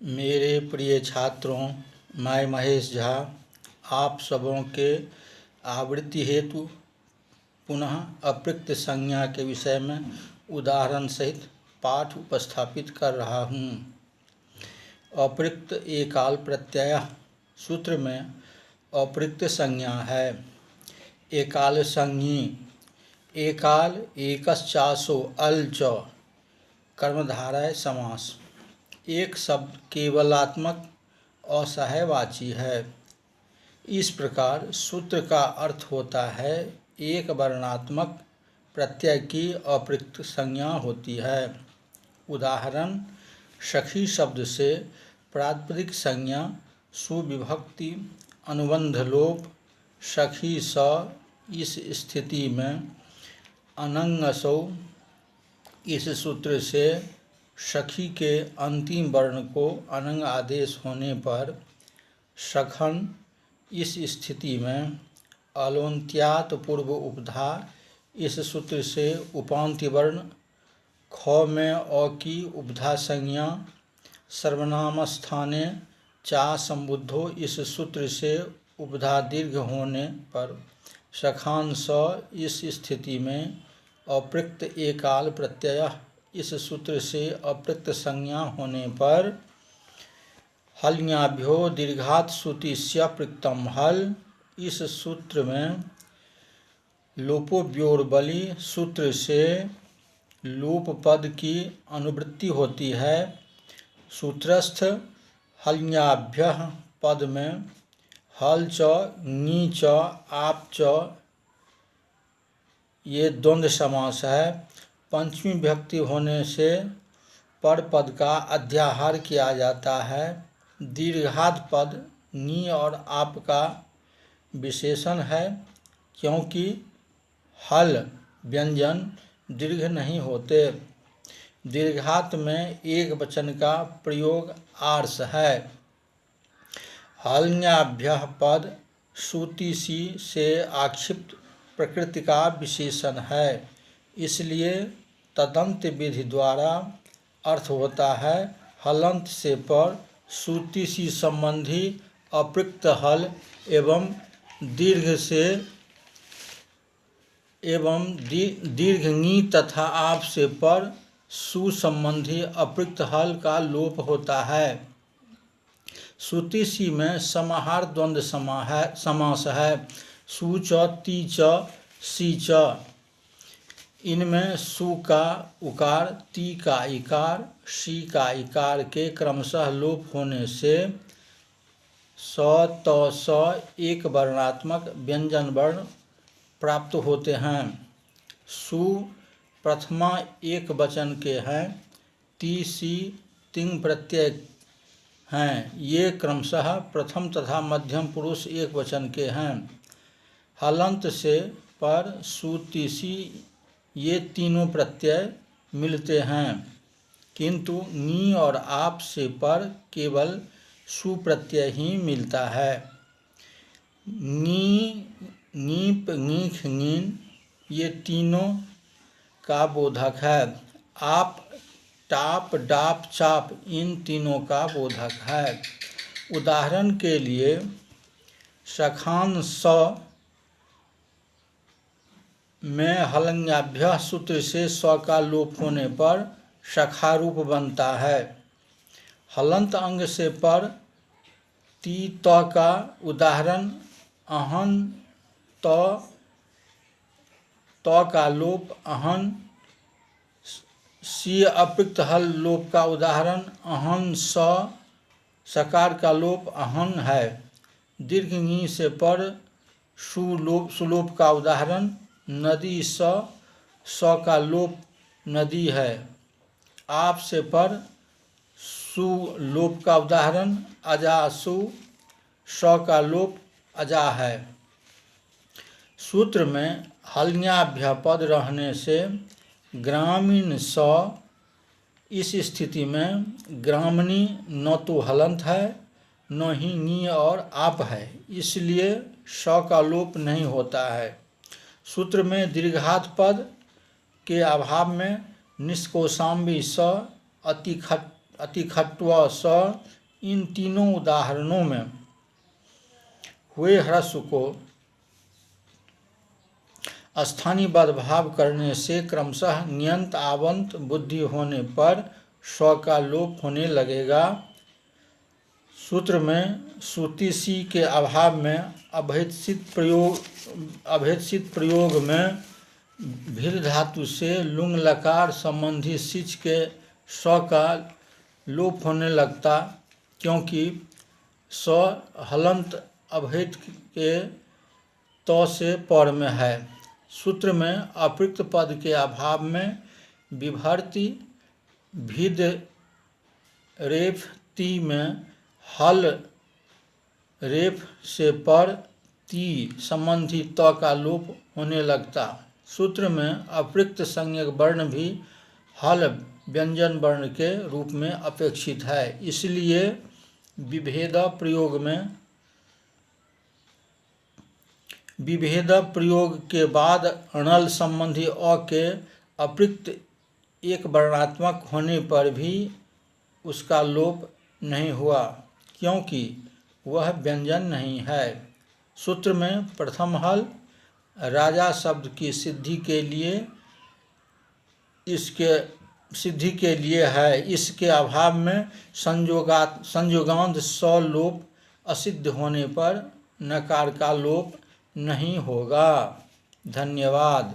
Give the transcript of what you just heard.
मेरे प्रिय छात्रों, मैं महेश झा आप सबों के आवृत्ति हेतु पुनः अप्रयुक्त संज्ञा के विषय में उदाहरण सहित पाठ उपस्थापित कर रहा हूँ। अप्रयुक्त एकाल प्रत्यय सूत्र में अप्रयुक्त संज्ञा है। एकाल संज्ञी एकाल एकश्चासो अल च कर्मधारय समास। एक शब्द केवलात्मक असहायवाची है। इस प्रकार सूत्र का अर्थ होता है एक वर्णात्मक प्रत्यय की अप्रयुक्त संज्ञा होती है। उदाहरण, सखी शब्द से प्रातिपदिक संज्ञा सुविभक्ति अनुबंध लोप सखी स। इस स्थिति में अनंगसौ इस सूत्र से सखी के अंतिम वर्ण को अनंग आदेश होने पर सखन। इस स्थिति में अलोन्त्यात् पूर्व उपधा इस सूत्र से उपांत्य वर्ण ख में अ की उपधा संज्ञा सर्वनाम स्थाने चा संबुद्धो इस सूत्र से उपधा दीर्घ होने पर सखान स। इस स्थिति में अप्रयुक्त एकाल प्रत्यय इस सूत्र से अप्रयुक्त संज्ञा होने पर हल्ङ्याभ्यो दीर्घात् श्रुतिस्य प्रयुक्तम हल। इस सूत्र में लोपोव्योर्बलि सूत्र से लोप पद की अनुवृत्ति होती है। सूत्रस्थ हल्ङ्याभ्यः पद में हल च ङी च आप च ये द्वंद्व समास है। पंचमी विभक्ति होने से पर पद का अध्याहार किया जाता है। दीर्घात् पद नी और आप का विशेषण है, क्योंकि हल व्यंजन दीर्घ नहीं होते। दीर्घात् में एक वचन का प्रयोग आर्ष है। हल्ङ्याभ्यः पद श्रुतिसी से आक्षिप्त प्रकृति का विशेषण है, इसलिए तदंत विधि द्वारा अर्थ होता है हलंत से पर श्रुतिसी संबंधी अप्रयुक्त हल एवं दीर्घ ङी तथा आप से पर सु संबंधी अप्रयुक्त हल का लोप होता है। श्रुतिसी में समाहार द्वंद्व समास है। सु च ती च सी च। इनमें सु का उकार, ती का इकार, सी का इकार के क्रमशः लोप होने से स त स एक वर्णात्मक व्यंजन वर्ण प्राप्त होते हैं। सु प्रथमा एक वचन के हैं, ती सी तिंग प्रत्यय हैं। ये क्रमशः प्रथम तथा मध्यम पुरुष एक वचन के हैं। हलंत से पर सु ती सी ये तीनों प्रत्यय मिलते हैं, किंतु नी और आप से पर केवल सु प्रत्यय ही मिलता है। नी, नीप, ङीख, ङीन ये तीनों का बोधक है। आप, टाप, डाप, चाप इन तीनों का बोधक है। उदाहरण के लिए सखान स में हल्ङ्याभ्यः सूत्र से स का लोप होने पर सखारूप बनता है। हलंत अंग से पर ती त का उदाहरण अहन त का लोप अहन। सी अप्रयुक्त हल लोप का उदाहरण अहन स। सकार का लोप अहन है। दीर्घ ङी से पर सुलोप का उदाहरण नदी स का लोप नदी है। आप से पर सु लोप का उदाहरण अजासु, स का लोप अजा है। सूत्र में हल्ङ्याभ्य पद रहने से ग्रामीण स। इस स्थिति में ग्रामणी न तो हलंत है न ही नी और आप है, इसलिए स का लोप नहीं होता है। सूत्र में दीर्घात् पद के अभाव में निष्कोशाम्बी स अतिखट्व, स, इन तीनों उदाहरणों में हुए ह्रस्व को स्थानीयबद्ध भाव करने से क्रमशः ण्यंत आवंत बुद्धि होने पर स्व का लोप होने लगेगा। सूत्र में श्रुति सी के अभाव में अभेदसित प्रयोग में भिद धातु से लुंग लकार संबंधी सिच के स्व का लोप होने लगता, क्योंकि स हलंत अभेद के त से पर में है। सूत्र में अप्रयुक्त पद के अभाव में विभर्ति भिद रेफ ती में हल रेफ से पर ती संबंधी त का लोप होने लगता। सूत्र में अप्रयुक्त संज्ञक वर्ण भी हल व्यंजन वर्ण के रूप में अपेक्षित है, इसलिए विभेद प्रयोग के बाद णल संबंधी अ के अप्रयुक्त एक वर्णात्मक होने पर भी उसका लोप नहीं हुआ, क्योंकि वह व्यंजन नहीं है। सूत्र में प्रथम हल राजा शब्द की सिद्धि के लिए है। इसके अभाव में संयोगांत स लोप असिद्ध होने पर नकार का लोप नहीं होगा। धन्यवाद।